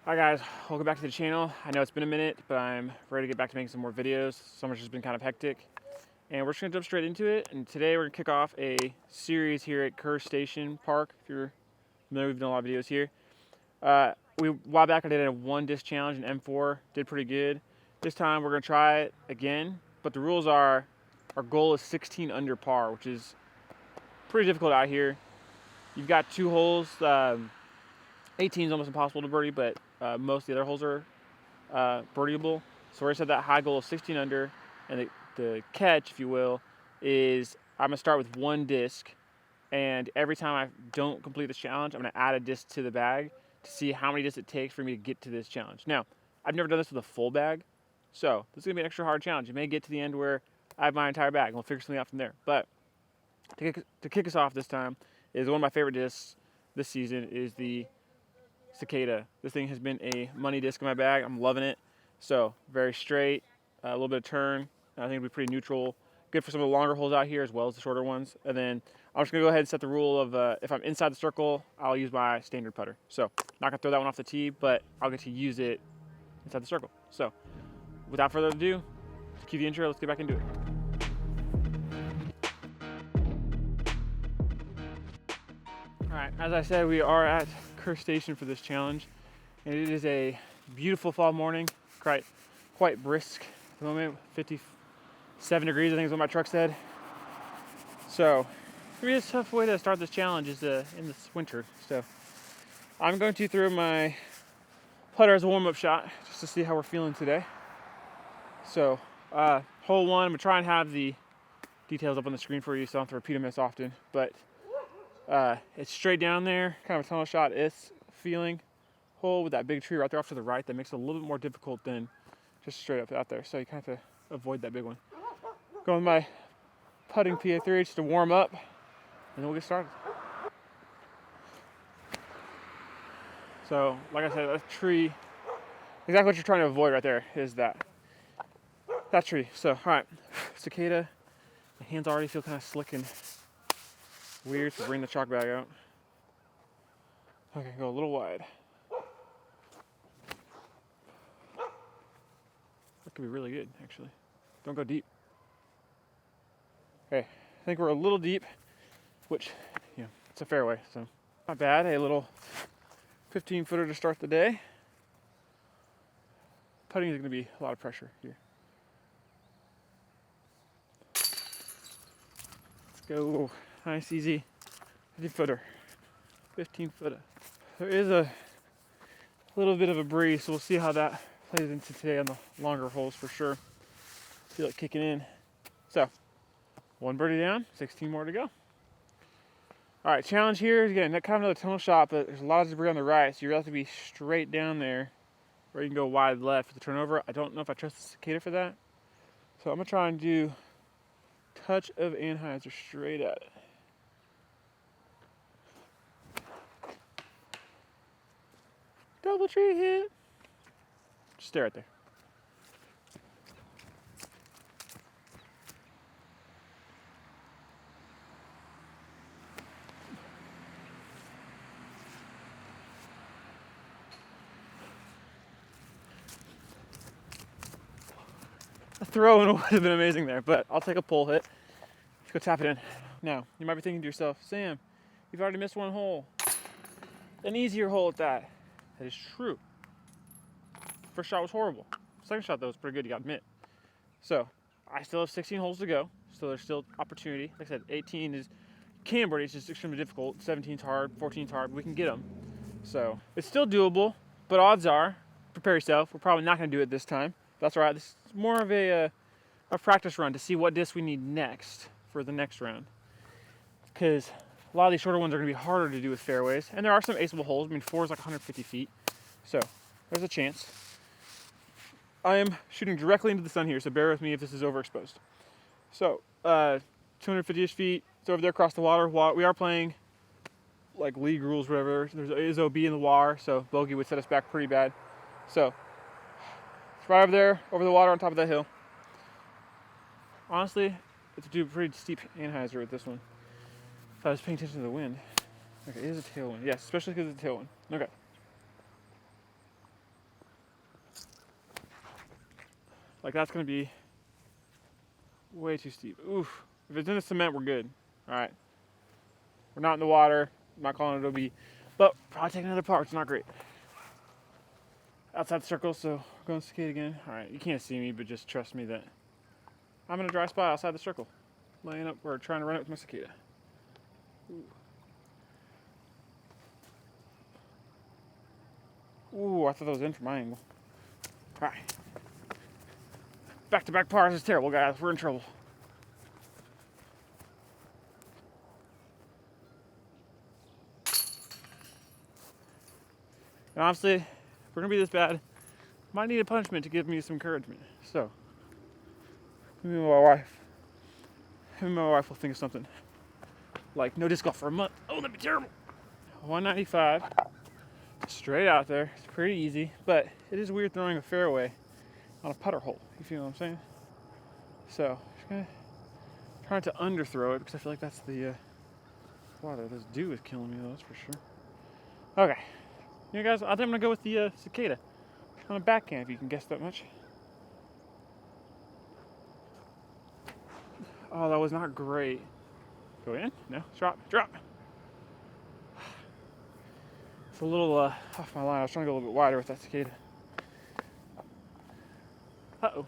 Hi guys, welcome back to the channel. I know it's been a minute, but I'm ready to get back to making some more videos. Summer's just been kind of hectic, and we're just gonna jump straight into it. And today we're gonna kick off a series here at Kerr Station Park. If you're familiar, we've done a lot of videos here. A while back I did a 1-disc challenge in M4, did pretty good. This time we're gonna try it again, but the rules are, our goal is 16 under par, which is pretty difficult out here. You've got 2 holes. 18 is almost impossible to birdie, but most of the other holes are birdieable. So we're gonna set that high goal of 16 under, and the catch, if you will, is I'm gonna start with 1 disc, and every time I don't complete this challenge, I'm gonna add a disc to the bag to see how many discs it takes for me to get to this challenge. Now, I've never done this with a full bag, so this is gonna be an extra hard challenge. It may get to the end where I have my entire bag, and we'll figure something out from there. But to kick us off this time is one of my favorite discs this season is the Cicada. This thing has been a money disc in my bag. I'm loving it. So very straight, a little bit of turn. I think it'll be pretty neutral. Good for some of the longer holes out here as well as the shorter ones. And then I'm just gonna go ahead and set the rule of if I'm inside the circle, I'll use my standard putter. So not gonna throw that one off the tee, but I'll get to use it inside the circle. So without further ado, cue the intro. Let's get back into it. All right, as I said, we are at Kerr Station for this challenge, and it is a beautiful fall morning, quite brisk at the moment. 57 degrees, I think is what my truck said. So maybe a tough way to start this challenge is in this winter. So I'm going to throw my putter as a warm-up shot just to see how we're feeling today. So hole 1, I'm gonna try and have the details up on the screen for you, so I don't have to repeat them as often, but it's straight down there, kind of a tunnel shot. It's feeling hole with that big tree right there off to the right that makes it a little bit more difficult than just straight up out there. So you kind of have to avoid that big one. Going with my putting PA3 just to warm up, and then we'll get started. So, like I said, that tree, exactly what you're trying to avoid right there is that tree. So, all right, Cicada. My hands already feel kind of slick and weird, so bring the chalk bag out. Okay, go a little wide. That could be really good, actually. Don't go deep. Okay, I think we're a little deep, which, it's a fairway, so not bad. A little 15-footer to start the day. Putting is going to be a lot of pressure here. Let's go. Nice, easy 50-footer, 15-footer. There is a little bit of a breeze, so we'll see how that plays into today on the longer holes for sure. Feel it kicking in. So, 1 birdie down, 16 more to go. All right, challenge here is again, kind of another tunnel shot, but there's a lot of debris on the right, so you have to be straight down there, or you can go wide left with the turnover. I don't know if I trust the Cicada for that, so I'm gonna try and do touch of anhyzer straight at it. Double tree hit. Just stay right there. A throw-in would have been amazing there, but I'll take a pull hit. Let's go tap it in. Now, you might be thinking to yourself, Sam, you've already missed 1 hole. An easier hole at that. That is true. First shot was horrible. Second shot, though, was pretty good, you gotta admit. So, I still have 16 holes to go, so there's still opportunity. Like I said, 18 is birdie, it's just extremely difficult. 17's hard, 14's hard, but we can get them. So, it's still doable, but odds are, prepare yourself, we're probably not gonna do it this time. That's all right, this is more of a practice run to see what disc we need next for the next round. Because a lot of these shorter ones are gonna be harder to do with fairways, and there are some aceable holes. I mean, 4 is like 150 feet, so there's a chance. I am shooting directly into the sun here, so bear with me if this is overexposed. So, 250-ish feet, it's over there across the water. We are playing like league rules, whatever. There's OB in the water, so bogey would set us back pretty bad. So, it's right over there, over the water on top of that hill. Honestly, it's a pretty steep anhyzer with this one. If I was paying attention to the wind. Okay, it is a tailwind. Yes, especially because it's a tailwind. Okay. Like that's gonna be way too steep. Oof. If it's in the cement, we're good. All right. We're not in the water. I'm not calling it OB, but probably taking another part. It's not great. Outside the circle, so we're going to skate again. All right, you can't see me, but just trust me that I'm in a dry spot outside the circle, laying up or trying to run up with my cicada. Ooh, I thought that was in for my angle. All right. Back-to-back pars is terrible, guys. We're in trouble. And honestly, if we're gonna be this bad, might need a punishment to give me some encouragement. So, maybe my wife will think of something like no disc golf for a month. Oh, that'd be terrible. 195, straight out there. It's pretty easy, but it is weird throwing a fairway on a putter hole. You feel what I'm saying? So, just gonna try to underthrow it because I feel like that's the water. This dew is killing me though, that's for sure. Okay. You guys, I think I'm gonna go with the cicada on a backhand, if you can guess that much. Oh, that was not great. Go in? No, drop. It's a little off my line. I was trying to go a little bit wider with that cicada. Uh-oh.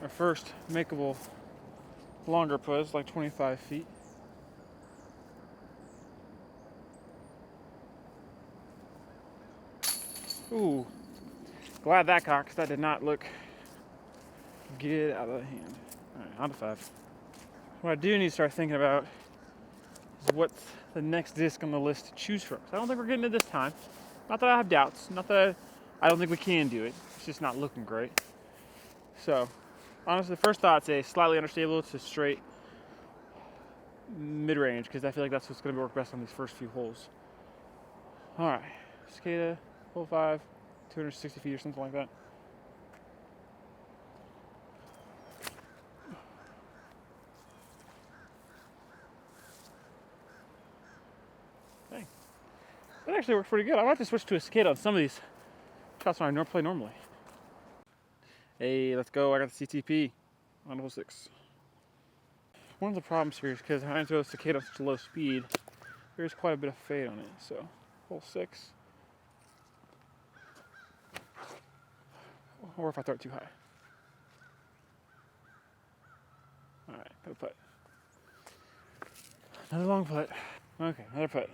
Our first makeable longer putt is like 25 feet. Ooh, glad that cocked, because that did not look good out of the hand. All right, on to 5. What I do need to start thinking about is what's the next disc on the list to choose from. So I don't think we're getting it this time. Not that I have doubts. Not that I don't think we can do it. It's just not looking great. So, honestly, the first thought's a slightly understable to straight mid-range, because I feel like that's what's going to work best on these first few holes. All right, cicada. Hole 5, 260 feet or something like that. Dang. That actually worked pretty good. I might have to switch to a cicada on some of these shots when I play normally. Hey, let's go. I got the CTP on hole 6. One of the problems here is because I throw the cicada at such a low speed, there's quite a bit of fade on it. So, hole 6. Or if I throw it too high. Alright, got a putt. Another long putt. Okay, another putt.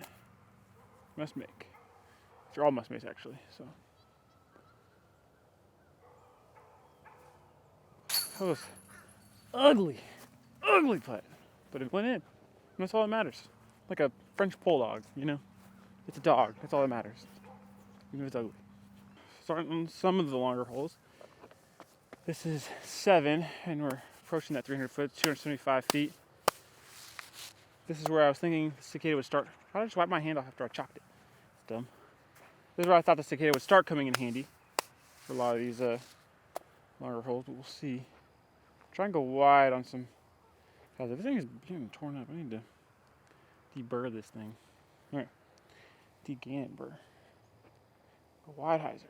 Must make. They're all must makes actually, so. That was ugly putt. But it went in. And that's all that matters. Like a French bulldog, you know? It's a dog, that's all that matters. Even if it's ugly. Starting on some of the longer holes. This is 7, and we're approaching that 300 foot, 275 feet. This is where I was thinking the cicada would start. Why did I just wipe my hand off after I chalked it? It's dumb. This is where I thought the cicada would start coming in handy for a lot of these longer holes, but we'll see. Try and go wide on some. Guys, everything is getting torn up. I need to deburr this thing. All right, de-gannet burr. A wide hyzer.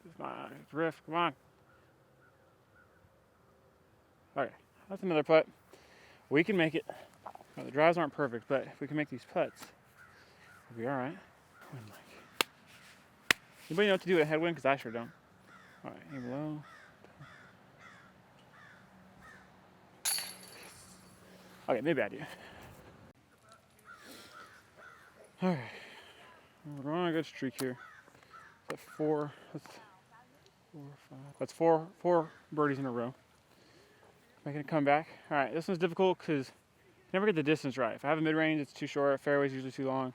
It's riff, come on. Okay, that's another putt. We can make it. Well, the drives aren't perfect, but if we can make these putts, we'll be all right. Anybody know what to do at a headwind? Because I sure don't. All right, aim low. Okay, maybe I do. All right, we're on a good streak here. That's 4. That's 4 birdies in a row. Making a comeback. All right, this one's difficult because you never get the distance right. If I have a mid-range, it's too short. Fairway's usually too long.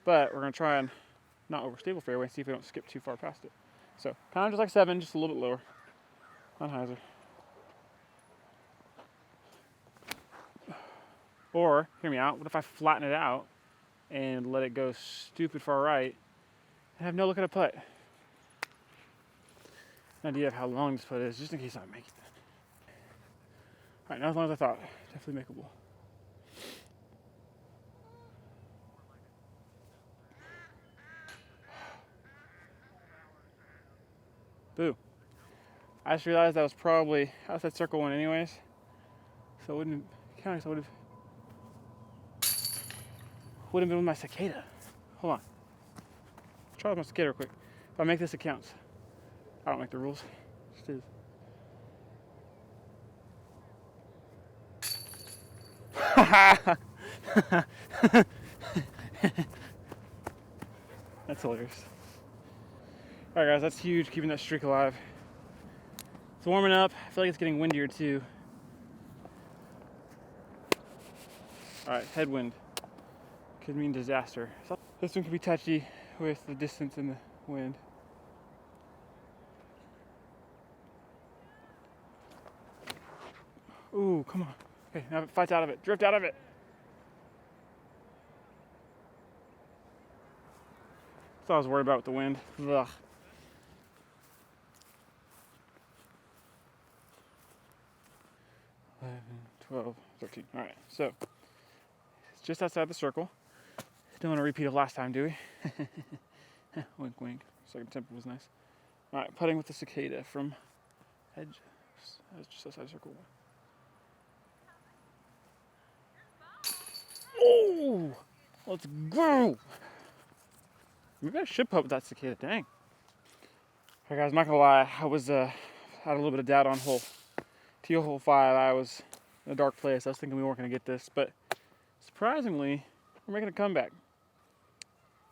But we're gonna try and not overstable fairway, see if we don't skip too far past it. So kind of just like 7, just a little bit lower on hyzer. Or, hear me out, what if I flatten it out and let it go stupid far right and have no look at a putt? An idea of how long this putt is, just in case I make it. Alright, not as long as I thought. Definitely makeable. Boo. I just realized that was probably outside circle one anyways. So it wouldn't count, so it would have been with my cicada. Hold on. Let's try with my cicada real quick. If I make this, it counts. I don't make the rules. It just is. That's hilarious. Alright guys, that's huge, keeping that streak alive. It's warming up. I feel like it's getting windier too. Alright, headwind. Could mean disaster. So this one could be touchy with the distance and the wind. Ooh, come on. Okay, now it fights out of it. Drift out of it. That's all I was worried about with the wind. Ugh. $11, $12, $13. Alright, so it's just outside the circle. Don't want to repeat of last time, do we? Wink, wink. Second tempo was nice. Alright, putting with the cicada from edge. That's just outside the circle. Oh! Let's go! Maybe I should putt with that cicada. Dang. Alright, guys, I'm not gonna lie. I was had a little bit of doubt on teal hole 5. I was in a dark place. I was thinking we weren't gonna get this, but surprisingly, we're making a comeback.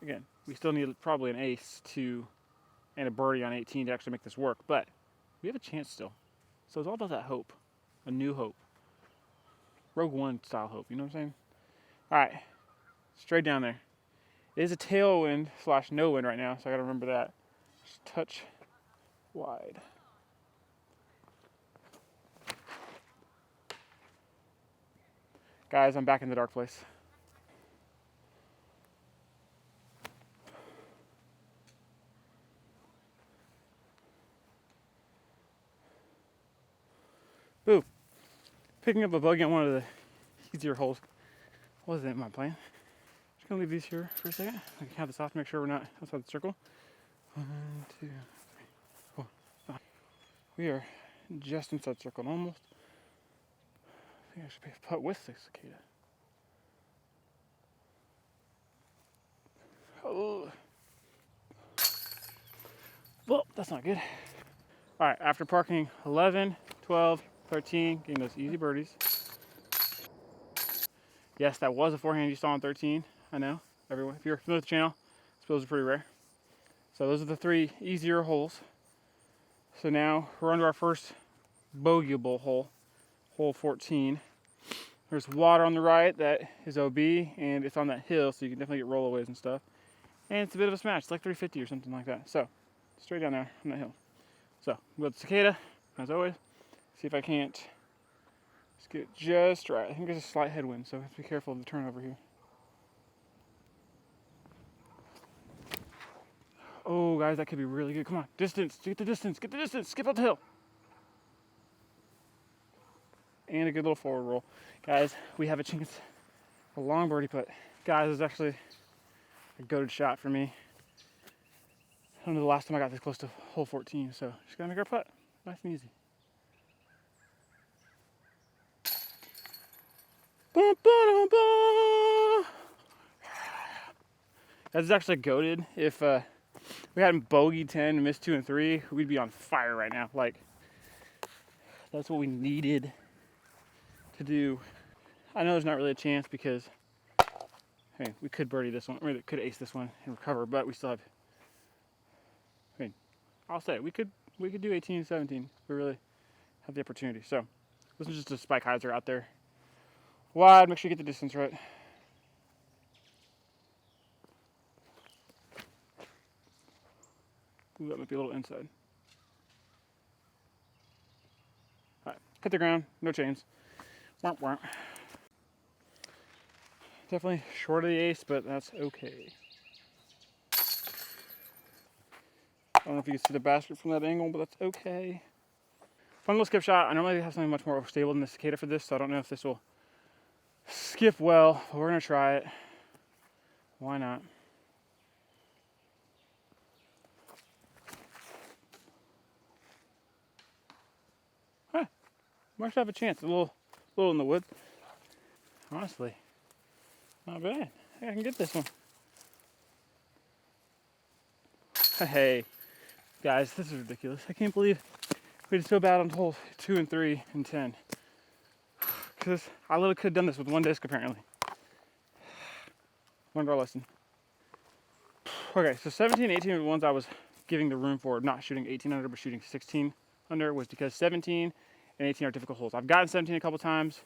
Again, we still need probably an ace and a birdie on 18 to actually make this work, but we have a chance still. So it's all about that hope, a new hope, Rogue One style hope. You know what I'm saying? All right, straight down there. It is a tailwind / no wind right now, so I gotta remember that. Just touch wide. Guys, I'm back in the dark place. Boo. Picking up a bogey on one of the easier holes. Wasn't my plan. Just gonna leave these here for a second. I can count this off to make sure we're not outside the circle. 1, 2, 3, 4, 5. We are just inside circle, almost. I think I should putt with the cicada. Oh. Well, that's not good. All right, after parking 11, 12, 13, getting those easy birdies. Yes, that was a forehand you saw on 13. I know. Everyone, if you're familiar with the channel, spills are pretty rare. So those are the 3 easier holes. So now we're on to our first bogeyable hole, hole 14. There's water on the right that is OB, and it's on that hill, so you can definitely get rollaways and stuff. And it's a bit of a smash. It's like 350 or something like that. So straight down there on that hill. So we'll go to cicada, as always. See if I can't just get it just right. I think there's a slight headwind, so I have to be careful of the turnover here. Oh, guys, that could be really good. Come on, distance, get the distance, skip up the hill. And a good little forward roll. Guys, we have a chance. A long birdie putt. Guys, it's actually a goated shot for me. I don't know the last time I got this close to hole 14, so just gotta make our putt. Nice and easy. That's actually goated. If we hadn't bogeyed 10 and missed 2 and 3, we'd be on fire right now. Like, that's what we needed to do. I know there's not really a chance because, I mean, we could birdie this one, or we could ace this one and recover, but we still have, I mean, I'll say it, we could do 18 and 17. We really have the opportunity. So this is just a spike hyzer out there. Wide, make sure you get the distance right. Ooh, that might be a little inside. All right, hit the ground, no chains. Womp womp. Definitely short of the ace, but that's okay. I don't know if you can see the basket from that angle, but that's okay. Fun little skip shot. I normally have something much more stable than the cicada for this, so I don't know if this will skip well, but we're gonna try it. Why not? Might have a chance. A little in the wood. Honestly, not bad. I can get this one. Hey, guys, this is ridiculous. I can't believe we did so bad on holes 2 and 3 and 10. Because I literally could have done this with one disc, apparently. Learned our lesson. Okay, so 17 and 18 are the ones I was giving the room for not shooting 18 under, but shooting 16 under, was because 17 and 18 are difficult holes. I've gotten 17 a couple times,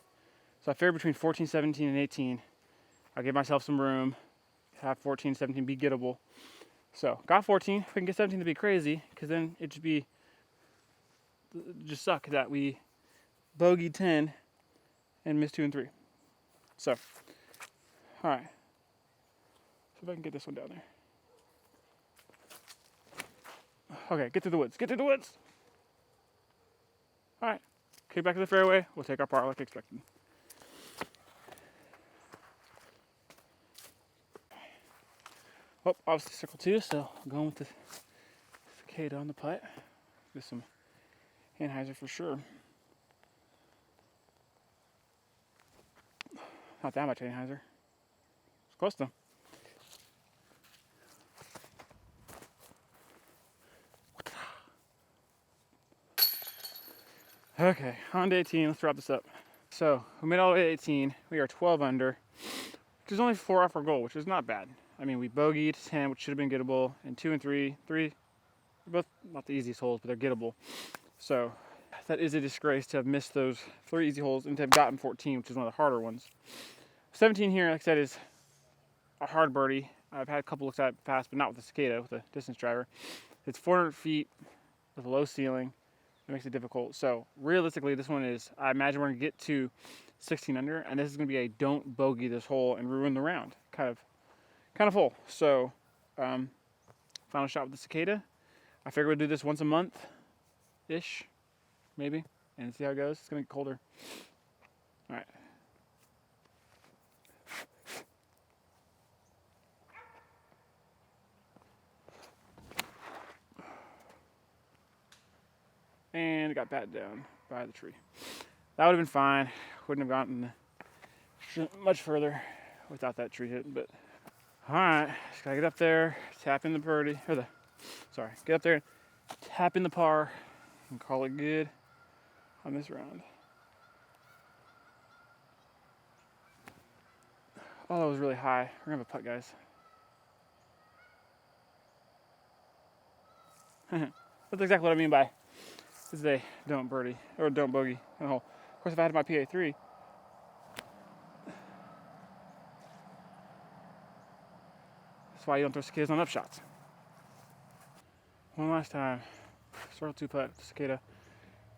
so I figured between 14, 17, and 18, I'll give myself some room, have 14, 17 be gettable. So, got 14. If we can get 17 to be crazy, because then it should just suck that we bogeyed 10 and missed 2 and 3. So, all right. See if I can get this one down there. Okay, get through the woods. Get through the woods. All right. Kick back to the fairway. We'll take our par like expected. Oh, obviously circle 2, so I'm going with the cicada on the putt. Get some Anheuser for sure. Not that much Anheuser. It's close though. Okay, on to 18. Let's wrap this up. So we made all the way to 18. We are 12 under, which is only 4 off our goal, which is not bad. I mean, we bogeyed 10, which should have been gettable, and 2 and 3. 3, they're both not the easiest holes, but they're gettable. So that is a disgrace to have missed those 3 easy holes and to have gotten 14, which is one of the harder ones. 17 here, like I said, is a hard birdie. I've had a couple looks at it fast, but not with the cicada, with a distance driver. It's 400 feet with a low ceiling. It makes it difficult. So realistically, this one is, I imagine we're gonna get to 16 under, and this is gonna be a don't bogey this hole and ruin the round kind of hole. So final shot with the cicada. I figure we'll do this once a month-ish, maybe, and see how it goes. It's gonna get colder. All right. And it got batted down by the tree. That would have been fine. Wouldn't have gotten much further without that tree hitting, but all right, just gotta get up there, tap in the birdie, get up there, tap in the par, and call it good on this round. Oh, that was really high. We're gonna have a putt, guys. That's exactly what I mean by this is a don't birdie, or don't bogey in the hole. Of course, if I had my PA3, that's why you don't throw cicadas on upshots. One last time, circle 2 putt, cicada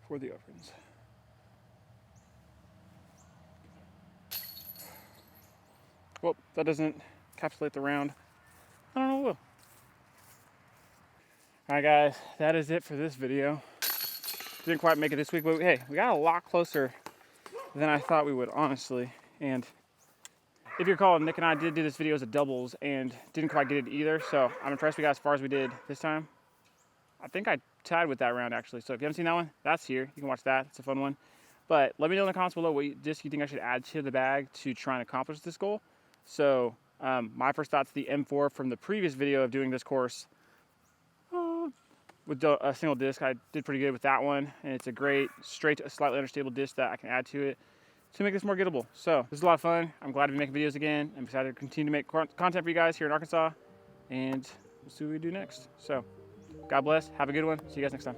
for the opens. Well, that doesn't encapsulate the round. I don't know what will. Alright guys, that is it for this video. Didn't quite make it this week, but hey, we got a lot closer than I thought we would, honestly. And if you recall, Nick and I did do this video as a doubles and didn't quite get it either, so I'm impressed we got as far as we did this time. I think I tied with that round, actually. So if you haven't seen that one, that's here. You can watch that. It's a fun one. But let me know in the comments below what disc you think I should add to the bag to try and accomplish this goal. So my first thought's the M4 from the previous video of doing this course. With a single disc, I did pretty good with that one, and it's a great, straight, slightly understable disc that I can add to it to make this more gettable. So this is a lot of fun. I'm glad to be making videos again. I'm excited to continue to make content for you guys here in Arkansas, and we'll see what we do next. So God bless. Have a good one. See you guys next time.